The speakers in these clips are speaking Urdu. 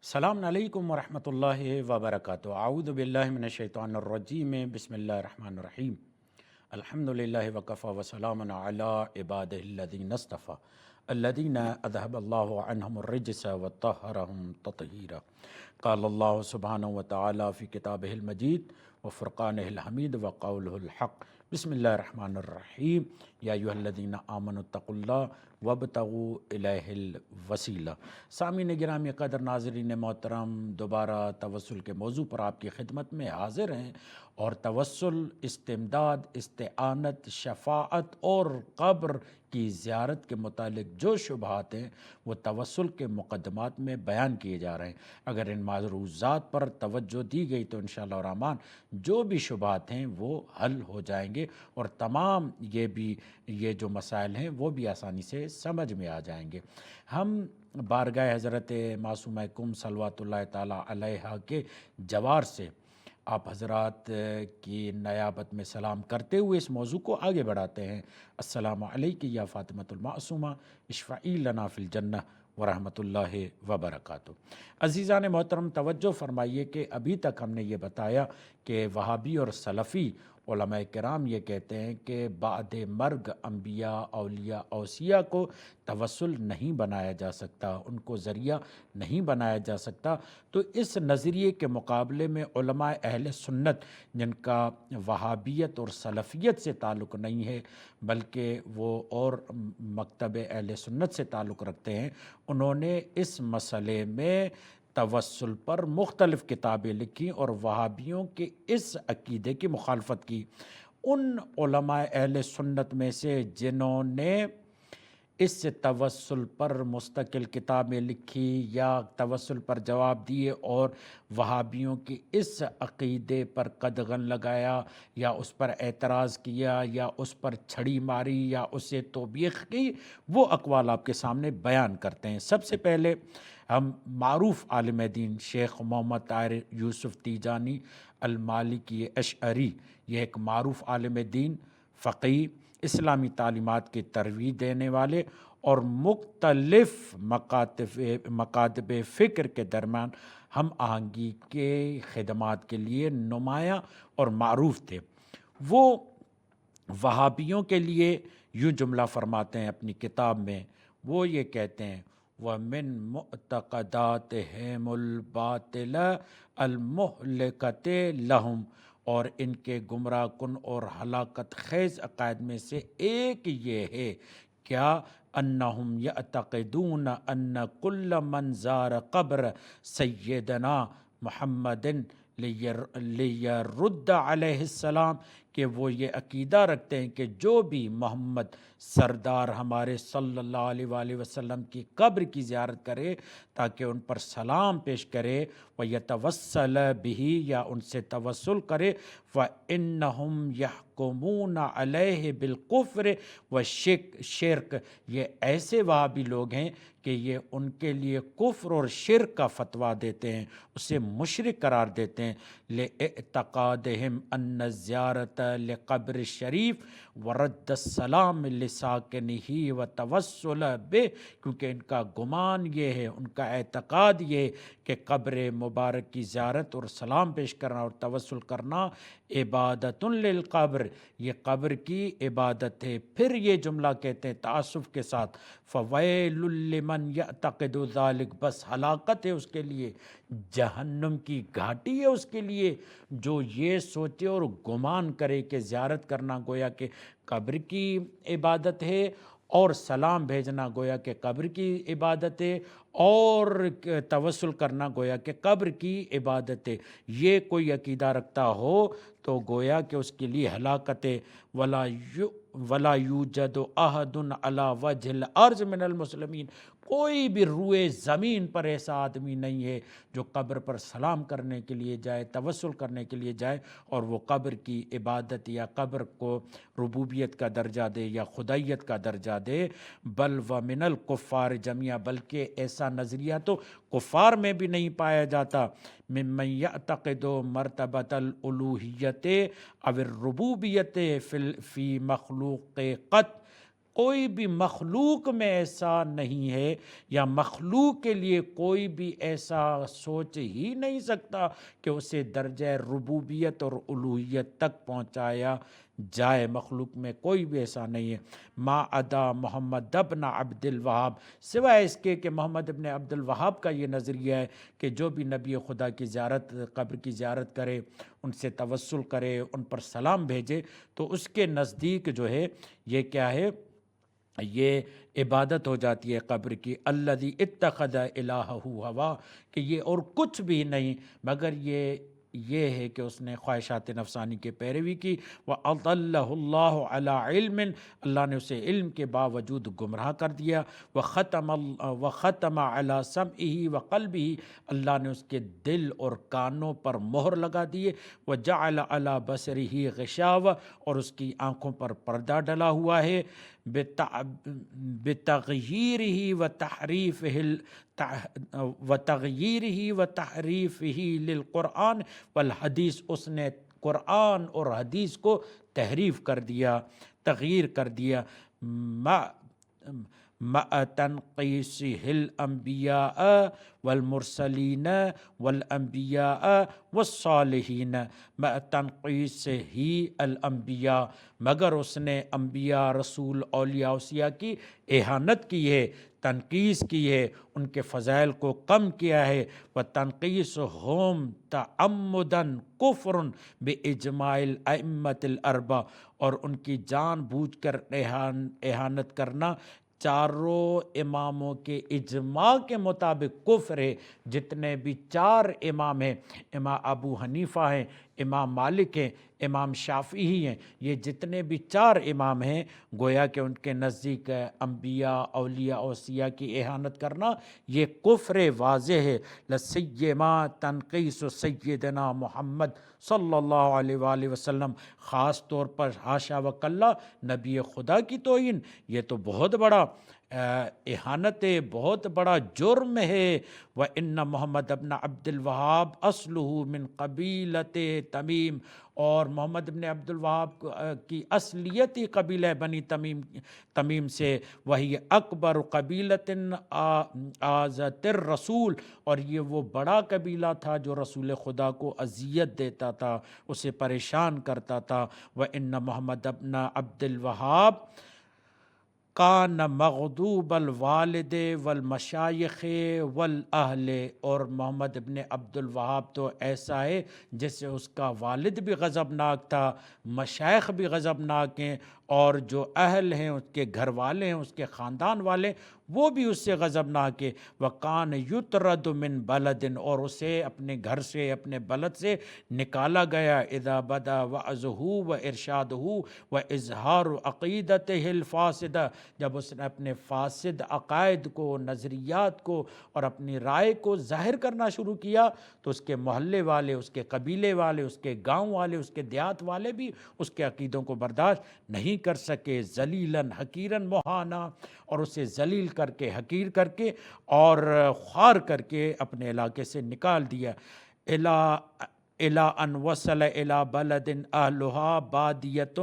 السلام علیکم ورحمۃ اللہ وبرکاتہ۔ اعوذ باللہ من الشیطان الرجیم، بسم اللہ الرحمن الرحیم۔ الحمد للہ وکفی وسلام علی عبادہ الذین اصطفی الذین اذھب اللہ عنہم الرجس وطہرہم تطہیرا۔ قال اللہ سبحانہ وتعالی فی کتابہ المجید وفرقانہ الحمید وقولہ الحق۔ بسم اللہ الرحمن الرحیم۔ یا ایھا الذین آمنوا اتقوا اللہ وابتغوا الیہ الوسیلہ۔ سامعین گرامی قدر، ناظرین محترم، دوبارہ توسل کے موضوع پر آپ کی خدمت میں حاضر ہیں، اور توسل، استمداد، استعانت، شفاعت اور قبر کی زیارت کے متعلق جو شبہات ہیں وہ توسل کے مقدمات میں بیان کیے جا رہے ہیں۔ اگر ان معروضات پر توجہ دی گئی تو انشاءاللہ الرحمن جو بھی شبہات ہیں وہ حل ہو جائیں گے، اور تمام یہ جو مسائل ہیں وہ بھی آسانی سے سمجھ میں آ جائیں گے۔ ہم بارگاہ حضرت معصومہ کم صلوات اللہ تعالیٰ علیہا کے جوار سے آپ حضرات کی نیابت میں سلام کرتے ہوئے اس موضوع کو آگے بڑھاتے ہیں۔ السلام علیکم یا فاطمۃ المعصومہ اشفعی لنا فی الجنہ ورحمۃ اللہ وبرکاتہ۔ عزیزان محترم، توجہ فرمائیے کہ ابھی تک ہم نے یہ بتایا کہ وہابی اور سلفی علماء کرام یہ کہتے ہیں کہ بعد مرگ انبیاء، اولیاء، اوصیاء کو توسل نہیں بنایا جا سکتا، ان کو ذریعہ نہیں بنایا جا سکتا۔ تو اس نظریے کے مقابلے میں علماء اہل سنت، جن کا وہابیت اور سلفیت سے تعلق نہیں ہے بلکہ وہ اور مکتب اہل سنت سے تعلق رکھتے ہیں، انہوں نے اس مسئلے میں توسل پر مختلف کتابیں لکھی اور وہابیوں کے اس عقیدے کی مخالفت کی۔ ان علماء اہل سنت میں سے جنہوں نے اس توسل پر مستقل کتابیں لکھی یا توسل پر جواب دیے اور وہابیوں کے اس عقیدے پر قدغن لگایا یا اس پر اعتراض کیا یا اس پر چھڑی ماری یا اسے توبیخ کی، وہ اقوال آپ کے سامنے بیان کرتے ہیں۔ سب سے پہلے ہم معروف عالم دین شیخ محمد طاہر یوسف تیجانی المالکی اشعری، یہ ایک معروف عالم دین، فقیہ، اسلامی تعلیمات کی ترویج دینے والے اور مختلف مکاتب فکر کے درمیان ہم آہنگی کے خدمات کے لیے نمایاں اور معروف تھے۔ وہ وہابیوں کے لیے یوں جملہ فرماتے ہیں اپنی کتاب میں، وہ یہ کہتے ہیں وَمِن مُعْتَقَدَاتِهِمُ الْبَاطِلَ الْمُهْلِكَةِ لَهُمْ، اور ان کے گمراہ کن اور ہلاکت خیز عقائد میں سے ایک یہ ہے کیا انہم یعتقدون ان کل من زار قبر سیدنا محمد لیرد علیہ السلام، کہ وہ یہ عقیدہ رکھتے ہیں کہ جو بھی محمد سردار ہمارے صلی اللہ علیہ وآلہ وسلم کی قبر کی زیارت کرے تاکہ ان پر سلام پیش کرے، وَيَتَوَسَّلَ بِهِ، یا ان سے توسل کرے، فَإِنَّهُمْ يَحْكُمُونَ عَلَيْهِ بِالْكُفْرِ وَالشِّرْكِ، یہ ایسے وہابی لوگ ہیں کہ یہ ان کے لیے کفر اور شرک کا فتویٰ دیتے ہیں، اسے مشرک قرار دیتے ہیں، لِاعْتِقَادِهِمْ أَنَّ الزِّيَارَةَ لِقَبْرِ الشَّرِيفِ وَرَدَّ السَّلَامِ لِسَاكِنِهِ وَالتَّوَسُّلَ بِهِ، کیونکہ ان کا گمان یہ ہے، ان کا اعتقاد یہ ہے کہ قبر مبارک کی زیارت اور سلام پیش کرنا اور توسل کرنا عبادت للقبر، یہ قبر کی عبادت ہے۔ پھر یہ جملہ کہتے ہیں تعصب کے ساتھ فَوَيْلٌ لِّمَنْ يَعْتَقِدُ ذَلِكَ، بس ہلاکت ہے اس کے لیے، جہنم کی گھاٹی ہے اس کے لیے جو یہ سوچے اور گمان کرے کہ زیارت کرنا گویا کہ قبر کی عبادت ہے، اور سلام بھیجنا گویا کہ قبر کی عبادت ہے، اور توسل کرنا گویا کہ قبر کی عبادت ہے۔ یہ کوئی عقیدہ رکھتا ہو تو گویا کہ اس کے لیے ہلاکت ہے۔ وَلَا يُوجَدُ أَحَدٌ عَلَى وَجْهِ الْأَرْضِ مِنَ الْمُسْلِمِينَ، کوئی بھی روئے زمین پر ایسا آدمی نہیں ہے جو قبر پر سلام کرنے کے لیے جائے، توسل کرنے کے لیے جائے اور وہ قبر کی عبادت یا قبر کو ربوبیت کا درجہ دے یا خدائیت کا درجہ دے۔ بل ومن الکفار جميعا، بلکہ ایسا نظریہ تو کفار میں بھی نہیں پایا جاتا۔ ممن یعتقد مرتبۃ الالوہیت او الربوبیت فی مخلوق قط، کوئی بھی مخلوق میں ایسا نہیں ہے، یا مخلوق کے لیے کوئی بھی ایسا سوچ ہی نہیں سکتا کہ اسے درجہ ربوبیت اور الوہیت تک پہنچایا جائے۔ مخلوق میں کوئی بھی ایسا نہیں ہے۔ ما عدا محمد ابن عبد الوہاب، سوائے اس کے کہ محمد ابن عبد الوہاب کا یہ نظریہ ہے کہ جو بھی نبی خدا کی زیارت، قبر کی زیارت کرے، ان سے توسل کرے، ان پر سلام بھیجے، تو اس کے نزدیک جو ہے یہ کیا ہے، یہ عبادت ہو جاتی ہے قبر کی۔ الذی اتخذ الہہ ہوا، کہ یہ اور کچھ بھی نہیں مگر یہ ہے کہ اس نے خواہشات نفسانی کے پیروی کی۔ وَأَضَلَّهُ اللَّهُ عَلَىٰ عِلْمٍ، اللہ نے اسے علم کے باوجود گمراہ کر دیا۔ وَخَتَمَ عَلَىٰ سَمْعِهِ وَقَلْبِهِ، اللہ نے اس کے دل اور کانوں پر مہر لگا دیے۔ وَجَعَلَ عَلَىٰ بَصَرِهِ غِشَاوَةً، اور اس کی آنکھوں پر پردہ ڈلا ہوا ہے۔ بتغییرہ و تحریفہ للقرآن والحدیث، اس نے قرآن اور حدیث کو تحریف کر دیا، تغییر کر دیا۔ مع تنقیصہ الانبیاء والمرسلین والانبیاء والصالحین، مع تنقیصہ الانبیاء، مگر اس نے انبیاء، رسول، اولیاء، اوصیاء کی اہانت کی ہے، تنقیص کی ہے، ان کے فضائل کو کم کیا ہے۔ وَتَنْقِيسُهُمْ تَعَمُّدًا كُفْرٌ بِإِجْمَاعِ الْأَئِمَّةِ الْأَرْبَعَةِ، اور ان کی جان بوجھ کر اہانت کرنا چاروں اماموں کے اجماع کے مطابق کفر ہے۔ جتنے بھی چار امام ہیں، امام ابو حنیفہ ہیں، امام مالک ہیں، امام شافعی ہیں، یہ جتنے بھی چار امام ہیں، گویا کہ ان کے نزدیک انبیاء، اولیاء، اوصیاء کی اہانت کرنا یہ کفر واضح ہے۔ لَسِيَّمَا تَنْقِيسُ سیدنا محمد صلی اللہ علیہ وآلہ وسلم، خاص طور پر حاشا وکلا نبی خدا کی توہین، یہ تو بہت بڑا اہانت ہے، بہت بڑا جرم ہے۔ وَإِنَّ محمد ابن عبد الوہاب اصلہ من قبیلت تمیم، اور محمد ابن عبد الوہاب کی اصلیت ہی قبیلہ بنی تمیم سے، وہی اکبر قبیلت آذت الرسول، اور یہ وہ بڑا قبیلہ تھا جو رسول خدا کو اذیت دیتا تھا، اسے پریشان کرتا تھا۔ وَإِنَّ محمد ابن عبد الوہاب کان مغضوب الوالد والمشایخ والاہل، اور محمد ابن عبد الوہاب تو ایسا ہے جس سے اس کا والد بھی غضبناک تھا، مشائخ بھی غضبناک ہیں، اور جو اہل ہیں، اس کے گھر والے ہیں، اس کے خاندان والے، وہ بھی اس سے غضبناک ہے۔ وَقَانَ يُطْرَدُ مِن بَلَدٍ، اور اسے اپنے گھر سے، اپنے بلد سے نکالا گیا۔ اِذَا بَدَا وَعْظُهُ وَإِرشَادُهُ وَإِظْهَارُ عَقِيدَتِهِ الْفَاسِدَةِ، جب اس نے اپنے فاسد عقائد کو، نظریات کو اور اپنی رائے کو ظاہر کرنا شروع کیا، تو اس کے محلے والے، اس کے قبیلے والے، اس کے گاؤں والے، اس کے دیہات والے بھی اس کے عقیدوں کو برداشت نہیں کر سکے۔ ذلیلاً حقیراً مہانا، اور اسے ذلیل کر کے، حقیر کر کے اور خوار کر کے اپنے علاقے سے نکال دیا۔ اِلَىٰ أَنْ وَصَلَ إِلَىٰ بَلَدٍ أَهْلُهَا بَادِيَةٌ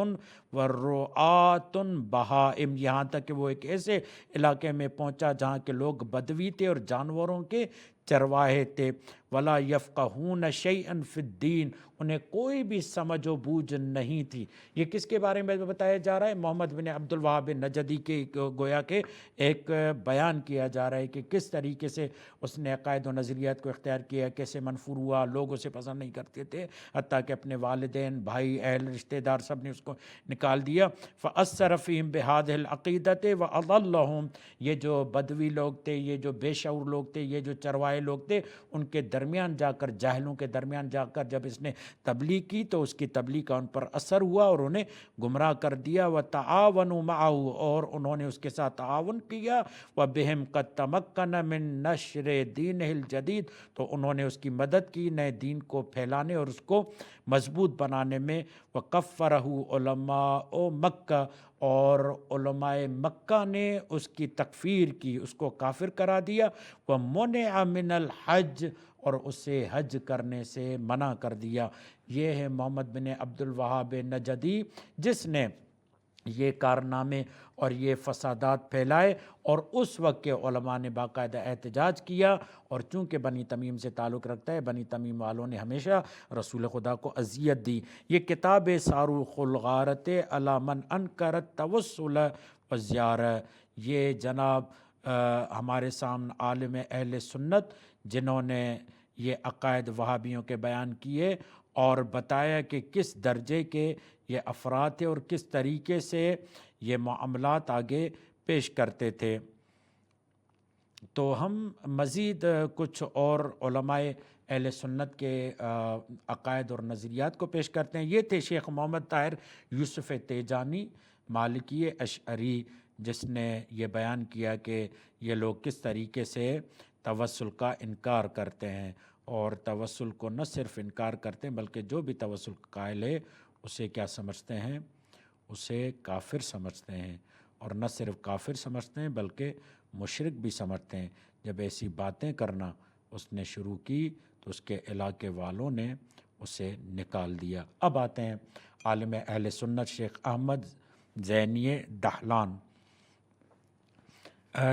وَالرُّعَاةٌ بَهَائِمٌ، یہاں تک کہ وہ ایک ایسے علاقے میں پہنچا جہاں کے لوگ بدوی تھے اور جانوروں کے چرواہے تھے۔ وَلَا يَفْقَهُونَ شَيْئًا فِي الدِّينِ، انہیں کوئی بھی سمجھ و بوجھ نہیں تھی۔ یہ کس کے بارے میں بتایا جا رہا ہے؟ محمد بن عبد الوہاب نجدی کے گویا کہ ایک بیان کیا جا رہا ہے کہ کس طریقے سے اس نے عقائد و نظریات کو اختیار کیا، کیسے منفور ہوا، لوگ اسے پسند نہیں کرتے تھے، حتیٰ کہ اپنے والدین، بھائی، اہل، رشتہ دار سب نے اس کو نکال دیا۔ فَأَثَّرَ فِيهِمْ بِهَٰذِهِ الْعَقِيدَةِ وَأَضَلَّهُمْ، یہ جو بدوی لوگ تھے، یہ جو بے شعور لوگ تھے، یہ جو چرواہے لوگ تھے، ان کے درمیان جا کر، جاہلوں کے درمیان جا کر جب اس نے تبلیغ کی تو اس کی تبلیغ کا ان پر اثر ہوا اور انہیں گمراہ کر دیا۔ وَتَعَاوَنُوا مَعَهُ، اور انہوں نے اس کے ساتھ تعاون کیا۔ وَبِهِمْ قَدْ تَمَكَّنَ مِن نَشْرِ دِينِهِ الْجَدِيدِ، تو انہوں نے اس کی مدد کی نئے دین کو پھیلانے اور اس کو مضبوط بنانے میں۔ وَكَفَّرَهُ عُلَمَاءُ مَكَّةَ، اور علماء مکہ نے اس کی تکفیر کی، اس کو کافر کرا دیا۔ وَمُنِعَ مِنَ الْحَجِّ، اور اسے حج کرنے سے منع کر دیا۔ یہ ہے محمد بن عبد الوہاب نجدی، جس نے یہ کارنامے اور یہ فسادات پھیلائے، اور اس وقت کے علماء نے باقاعدہ احتجاج کیا، اور چونکہ بنی تمیم سے تعلق رکھتا ہے، بنی تمیم والوں نے ہمیشہ رسول خدا کو اذیت دی۔ یہ کتاب صاروخ الغارت علی من انکرت توسل و زیارہ، یہ جناب ہمارے سامنے عالم اہل سنت جنہوں نے یہ عقائد وہابیوں کے بیان کیے اور بتایا کہ کس درجے کے یہ افراد تھے اور کس طریقے سے یہ معاملات آگے پیش کرتے تھے۔ تو ہم مزید کچھ اور علماء اہل سنت کے عقائد اور نظریات کو پیش کرتے ہیں۔ یہ تھے شیخ محمد طاہر یوسف تیجانی مالکی اشعری، جس نے یہ بیان کیا کہ یہ لوگ کس طریقے سے توسل کا انکار کرتے ہیں، اور توسل کو نہ صرف انکار کرتے ہیں بلکہ جو بھی توسل کا قائل ہے اسے کیا سمجھتے ہیں، اسے کافر سمجھتے ہیں، اور نہ صرف کافر سمجھتے ہیں بلکہ مشرک بھی سمجھتے ہیں۔ جب ایسی باتیں کرنا اس نے شروع کی تو اس کے علاقے والوں نے اسے نکال دیا۔ اب آتے ہیں عالم اہل سنت شیخ احمد زینی دہلان۔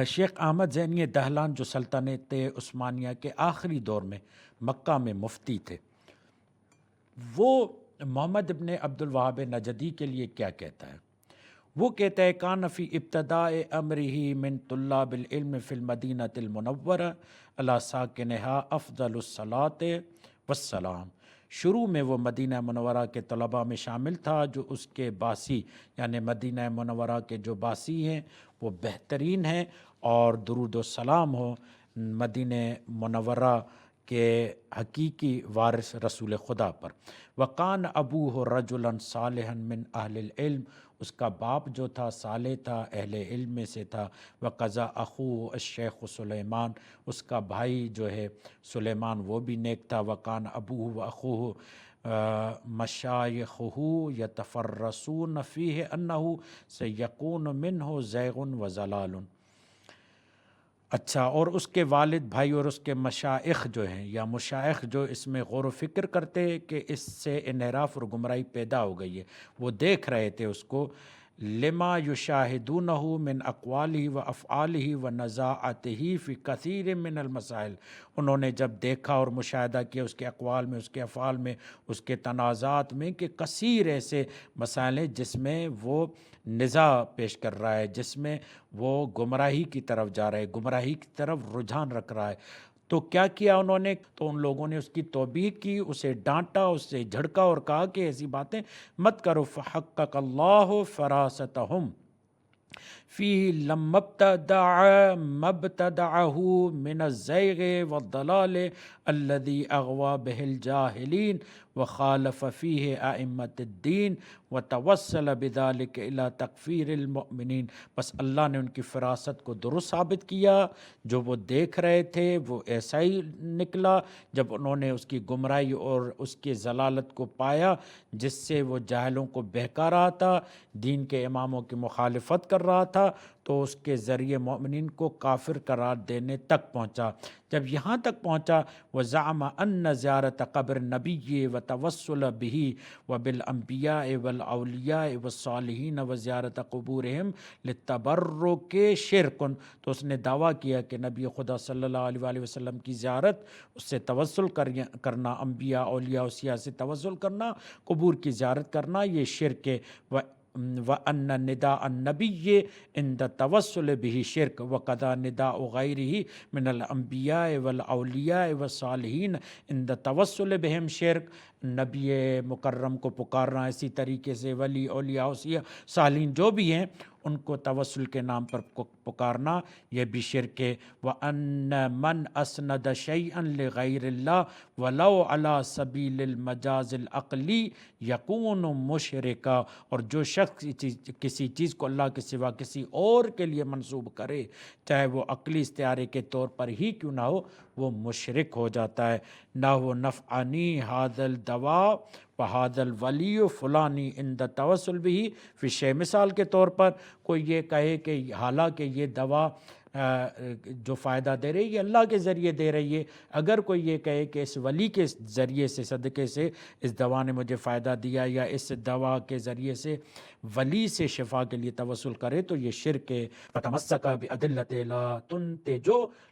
شیخ احمد زینی دہلان جو سلطنت عثمانیہ کے آخری دور میں مکہ میں مفتی تھے، وہ محمد ابن عبد الوہاب نجدی کے لیے کیا کہتا ہے؟ وہ کہتا ہے کان فی ابتداء امرہ من طلاب العلم فی المدینۃ المنورہ علی ساکنہا افضل الصلاۃ والسلام۔ شروع میں وہ مدینہ منورہ کے طلباء میں شامل تھا، جو اس کے باسی یعنی مدینہ منورہ کے جو باسی ہیں وہ بہترین ہیں، اور درود و سلام ہو مدینہ منورہ کے حقیقی وارث رسول خدا پر۔ وقان ابوہ رجلا صالحا من اہل العلم، اس کا باپ جو تھا صالح تھا، اہل علم میں سے تھا۔ وقضا اخوہ الشیخ سلیمان، اس کا بھائی جو ہے سلیمان وہ بھی نیک تھا۔ وقان ابوہ و اخوہ مشایخہ یتفرسون فیہ انہ سیکون منہ زیغ و ضلال۔ اچھا، اور اس کے والد بھائی اور اس کے مشائخ جو ہیں یا مشائخ جو اس میں غور و فکر کرتے کہ اس سے انحراف اور گمراہی پیدا ہو گئی ہے، وہ دیکھ رہے تھے اس کو، لما یشاہدونہ من اقوالہ و افعالہ و نزاعتہ فی کثیر من المسائل، انہوں نے جب دیکھا اور مشاہدہ کیا اس کے اقوال میں، اس کے افعال میں، اس کے تنازعات میں کہ کثیر ایسے مسائل ہیں جس میں وہ نزاع پیش کر رہا ہے، جس میں وہ گمراہی کی طرف جا رہا ہے، گمراہی کی طرف رجحان رکھ رہا ہے۔ تو کیا کیا انہوں نے؟ تو ان لوگوں نے اس کی توبیخ کی، اسے ڈانٹا، اس سے جھڑکا اور کہا کہ ایسی باتیں مت کرو۔ فحقق اللہ فراستہم فی لما ابتدع مبتدعہ من الزیغ والضلال الذي اغوى به الجاہلین وخالف فیہ ائمۃ الدین وتوسل بذلك الى تکفیر المؤمنین۔ بس اللہ نے ان کی فراست کو درست ثابت کیا، جو وہ دیکھ رہے تھے وہ ایسا ہی نکلا جب انہوں نے اس کی گمراہی اور اس کی ضلالت کو پایا، جس سے وہ جاہلوں کو بہکا رہا تھا، دین کے اماموں کی مخالفت کر رہا تھا، تو اس کے ذریعے مومنین کو کافر قرار دینے تک پہنچا۔ جب یہاں تک پہنچا، وزعم ان زیارت قبر النبی و توسل بہ و بالانبیاء والاولیاء والصالحین و زیارت قبورہم للتبرک شرک، تو اس نے دعویٰ کیا کہ نبی خدا صلی اللہ علیہ وآلہ وسلم کی زیارت، اس سے توسل کرنا، انبیاء اولیاء و سیاہ سے توسل کرنا، قبور کی زیارت کرنا، یہ شرک ہے۔ وَأَنَّ نِدَاءَ النَّبِيِّ عِنْدَ التَّوَسُّلِ بِهِ شِرْكٌ وَكَذَا نِدَاءُ غَيْرِهِ مِنَ الْأَنْبِيَاءِ وَالْأَوْلِيَاءِ وَالصَّالِحِينَ عِنْدَ التَّوَسُّلِ بِهِمْ شِرْكٌ، نبی مکرم کو پکارنا، اسی طریقے سے ولی اولیاء صالحین جو بھی ہیں ان کو توسل کے نام پر پکارنا، یہ بھی شرک ہے۔ وَأَنَّ مَنْ أَسْنَدَ شَيْئًا لِغَيْرِ اللَّهِ وَلَوْ عَلَى سَبِيلِ الْمَجَازِ الْعَقْلِي يَكُونُ مُشْرِكًا، اور جو شخص کسی چیز کو اللہ کے سوا کسی اور کے لیے منسوب کرے، چاہے وہ عقلی استعارے کے طور پر ہی کیوں نہ ہو، وہ مشرک ہو جاتا ہے۔ نہ وہ نفعنی ھذا الدواء وھذا الولی فلانی عند توسل بھی فی شے، مثال کے طور پر کوئی یہ کہے کہ حالانکہ یہ دوا جو فائدہ دے رہی ہے یہ اللہ کے ذریعے دے رہی ہے۔ اگر کوئی یہ کہے کہ اس ولی کے ذریعے سے، صدقے سے اس دوا نے مجھے فائدہ دیا، یا اس دوا کے ذریعے سے ولی سے شفا کے لیے توسل کرے، تو یہ شرک ہے۔ فَتَمَسَّكَ بِأَدِلَّةٍ لَا تُنْتِجُ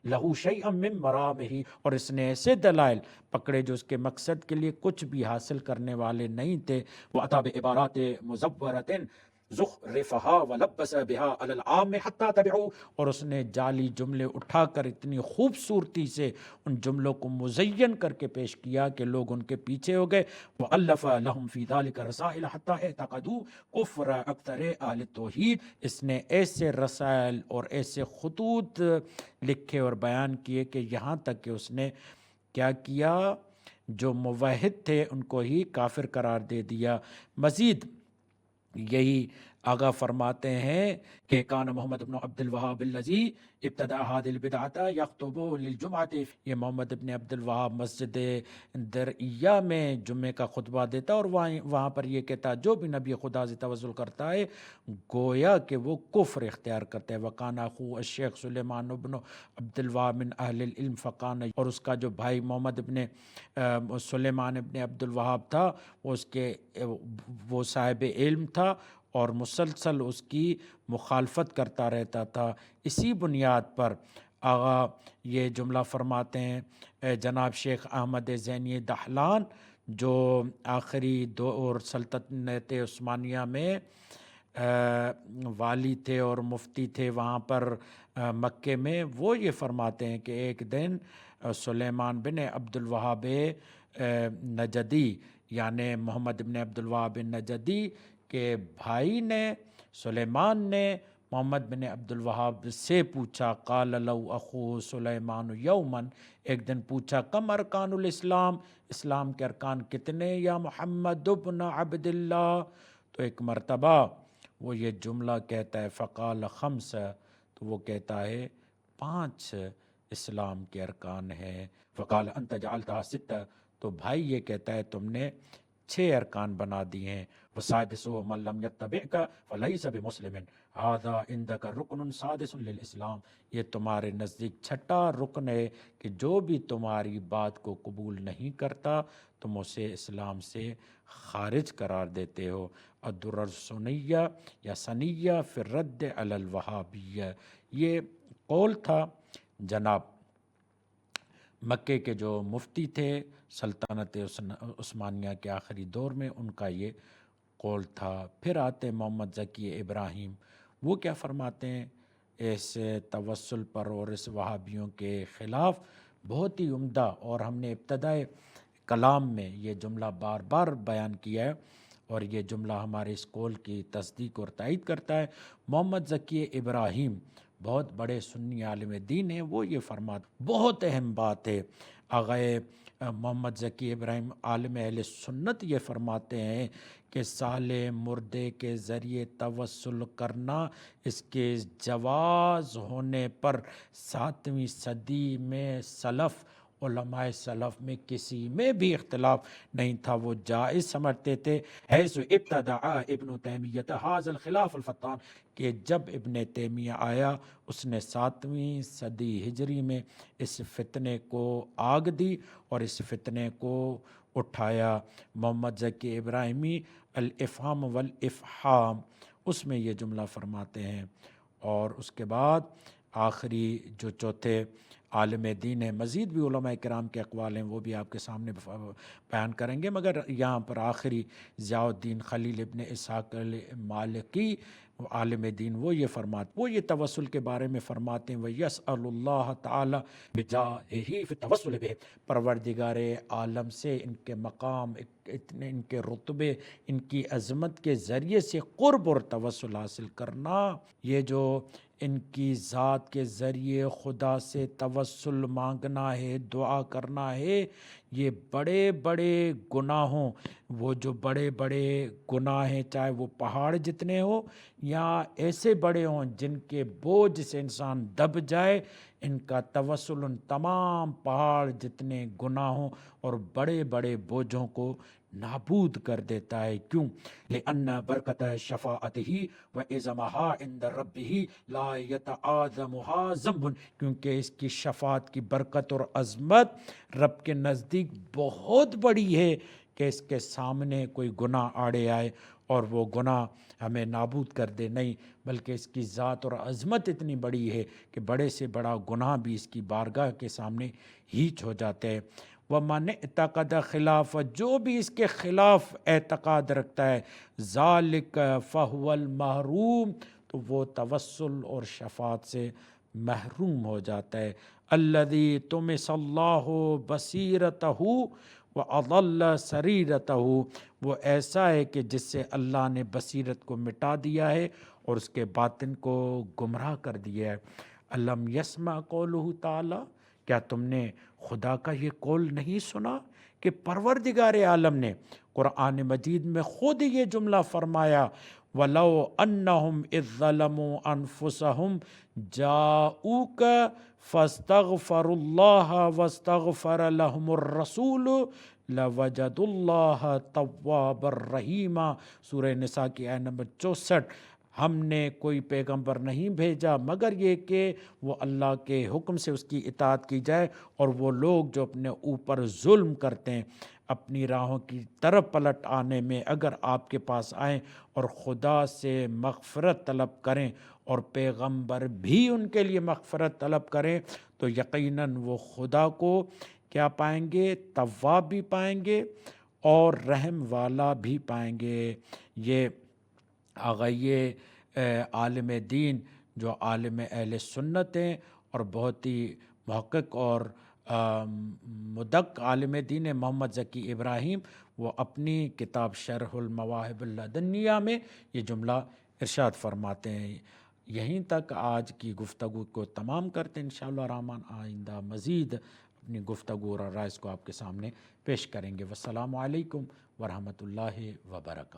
لَهُ شَيْئًا مِّن مَرَامِهِ، اور اس نے ایسے دلائل پکڑے جو اس کے مقصد کے لیے کچھ بھی حاصل کرنے والے نہیں تھے۔ وَأَتَى بِعِبَارَاتٍ مُزَوَّرَةٍ زخرفها ولبس بها على العام حتى تبعوا، اور اس نے جعلی جملے اٹھا کر اتنی خوبصورتی سے ان جملوں کو مزین کر کے پیش کیا کہ لوگ ان کے پیچھے ہو گئے۔ وَأَلَّفَ لَهُمْ فِي ذَلِكَ رَسَائِلَ حَتَّى اعْتَقَدُوا كُفْرَ أَكْثَرِ أَهْلِ التَّوْحِيدِ، اس نے ایسے رسائل اور ایسے خطوط لکھے اور بیان کیے کہ یہاں تک کہ اس نے کیا کیا، جو موحد تھے ان کو ہی کافر قرار دے دیا۔ مزید یہی آگاہ فرماتے ہیں کہ کان محمد بن عبد الوہاب الذی ابتدع هذه البدعۃ یخطب للجمعۃ، یہ محمد ابن عبد الوہاب مسجد درعیہ میں جمعے کا خطبہ دیتا اور وہاں پر یہ کہتا جو بھی نبی خدا سے توسل کرتا ہے گویا کہ وہ کفر اختیار کرتا ہے۔ وکان اخو الشیخ سلیمان بن عبد الوہاب من اہل العلم فقان، اور اس کا جو بھائی محمد ابن سلیمان ابن عبد الوہاب تھا وہ صاحب علم تھا اور مسلسل اس کی مخالفت کرتا رہتا تھا۔ اسی بنیاد پر آغا یہ جملہ فرماتے ہیں جناب شیخ احمد زینی دہلان، جو آخری دور سلطنت عثمانیہ میں والی تھے اور مفتی تھے وہاں پر مکے میں، وہ یہ فرماتے ہیں کہ ایک دن سلیمان بن عبد الوہاب نجدی، یعنی محمد بن عبد الوہاب نجدی کے بھائی نے، سلیمان نے محمد بن عبد الوہاب سے پوچھا، قال لو اخو سلیمان یومن، ایک دن پوچھا کم ارکان الاسلام، اسلام کے ارکان کتنے یا محمد بن عبد اللہ، تو ایک مرتبہ وہ یہ جملہ کہتا ہے فقال خمس، تو وہ کہتا ہے 5 اسلام کے ارکان ہیں۔ فقال انت جعلتها 6، تو بھائی یہ کہتا ہے تم نے 6 ارکان بنا دیے ہیں۔ وَسَادِسُهُ مَن لَّمْ يَتَّبِعْكَ فَلَيْسَ بِمُسْلِمٍ هَذَا عِندَكَ رُكْنٌ سَادِسٌ لِلْإِسْلام، یہ تمہارے نزدیک چھٹا رکن ہے کہ جو بھی تمہاری بات کو قبول نہیں کرتا تم اسے اسلام سے خارج قرار دیتے ہو۔ الدرر السنیہ یا سنیہ فی الرد علی الوہابیہ، یہ قول تھا جناب مکے کے جو مفتی تھے سلطنت عثمانیہ کے آخری دور میں، ان کا یہ قول تھا۔ پھر آتے محمد ذکی ابراہیم، وہ کیا فرماتے ہیں اس توسل پر اور اس وہابیوں کے خلاف؟ بہت ہی عمدہ، اور ہم نے ابتدائے کلام میں یہ جملہ بار بار بیان کیا ہے اور یہ جملہ ہمارے اس قول کی تصدیق اور تائید کرتا ہے۔ محمد ذکی ابراہیم بہت بڑے سنی عالم دین ہیں، وہ یہ فرماتے، بہت اہم بات ہے، آغائے محمد ذکی ابراہیم عالم اہل سنت یہ فرماتے ہیں کہ سال مردے کے ذریعے توسل کرنا اس کے جواز ہونے پر 7ویں صدی میں سلف، علماء سلف میں کسی میں بھی اختلاف نہیں تھا، وہ جائز سمجھتے تھے۔ حیث ابتدع ابن تیمیہ ھذا الخلاف الفتان، کہ جب ابن تیمیہ آیا اس نے 7ویں صدی ہجری میں اس فتنے کو آگ دی اور اس فتنے کو اٹھایا۔ محمد ذکی ابراہیمی الافہام والافہام، اس میں یہ جملہ فرماتے ہیں، اور اس کے بعد آخری جو چوتھے عالم دین ہے، مزید بھی علماء کرام کے اقوال ہیں وہ بھی آپ کے سامنے بیان کریں گے، مگر یہاں پر آخری ضیاء الدین خلیل ابن اسحاق المالکی عالم دین وہ یہ فرماتے، وہ یہ توسل کے بارے میں فرماتے ہیں وَيَسْأَلُ اللَّهَ تَعَالَى بِجَاهِهِ فِي التَّوَسُّلِ بِهِ، پروردگار عالم سے ان کے مقام، ان کے رتبے، ان کی عظمت کے ذریعے سے قرب اور توسل حاصل کرنا، یہ جو ان کی ذات کے ذریعے خدا سے توسل مانگنا ہے، دعا کرنا ہے، یہ بڑے بڑے گناہوں، وہ جو بڑے بڑے گناہ ہیں چاہے وہ پہاڑ جتنے ہوں یا ایسے بڑے ہوں جن کے بوجھ سے انسان دب جائے، ان کا توسل ان تمام پہاڑ جتنے گناہوں اور بڑے بڑے بوجھوں کو نابود کر دیتا ہے۔ کیوں؟ لِأَنَّ بَرْكَتَ شَفَاعَتِهِ وَعِظَمَهَا عِنْدَ رَبِّهِ لَا يَتَعَاظَمُهَا ذَنْبٌ، کیونکہ اس کی شفاعت کی برکت اور عظمت رب کے نزدیک بہت بڑی ہے کہ اس کے سامنے کوئی گناہ آڑے آئے اور وہ گناہ ہمیں نابود کر دے، نہیں، بلکہ اس کی ذات اور عظمت اتنی بڑی ہے کہ بڑے سے بڑا گناہ بھی اس کی بارگاہ کے سامنے ہیچ ہو جاتے ہیں۔ وَمَنِ اعْتَقَدَ خلاف، جو بھی اس کے خلاف اعتقاد رکھتا ہے، ذَلِكَ فَهُوَ الْمَحْرُوم، تو وہ توسل اور شفاعت سے محروم ہو جاتا ہے۔ الَّذِي طُمِسَ اللَّهُ بَصِيرَتَهُ وَأَضَلَّ سَرِيرَتَهُ، وہ ایسا ہے کہ جس سے اللہ نے بصیرت کو مٹا دیا ہے اور اس کے باطن کو گمراہ کر دیا ہے۔ الم یسمع قولہ تعالی، کیا تم نے خدا کا یہ قول نہیں سنا کہ پروردگار عالم نے قرآن مجید میں خود یہ جملہ فرمایا، وَلَوْ أَنَّهُمْ إِذ ظَّلَمُوا أَنفُسَهُمْ جَاءُوكَ فَاسْتَغْفَرُوا اللَّهَ وَاسْتَغْفَرَ لَهُمُ الرَّسُولُ لَوَجَدُوا اللَّهَ تَوَّابًا رَحِيمًا، سورہ نساء کی آیت نمبر 64۔ ہم نے کوئی پیغمبر نہیں بھیجا مگر یہ کہ وہ اللہ کے حکم سے اس کی اطاعت کی جائے، اور وہ لوگ جو اپنے اوپر ظلم کرتے ہیں اپنی راہوں کی طرف پلٹ آنے میں اگر آپ کے پاس آئیں اور خدا سے مغفرت طلب کریں اور پیغمبر بھی ان کے لیے مغفرت طلب کریں، تو یقیناً وہ خدا کو کیا پائیں گے؟ تواب بھی پائیں گے اور رحم والا بھی پائیں گے۔ یہ آغائی عالم دین جو عالم اہل سنت ہیں اور بہت ہی محقق اور مدق عالم دین ہے، محمد ذکی ابراہیم، وہ اپنی کتاب شرح المواہب اللدنیہ میں یہ جملہ ارشاد فرماتے ہیں۔ یہیں تک آج کی گفتگو کو تمام کرتے ہیں، انشاءاللہ الرحمن آئندہ مزید اپنی گفتگو اور رائز کو آپ کے سامنے پیش کریں گے۔ والسلام علیکم ورحمۃ اللہ وبرکاتہ۔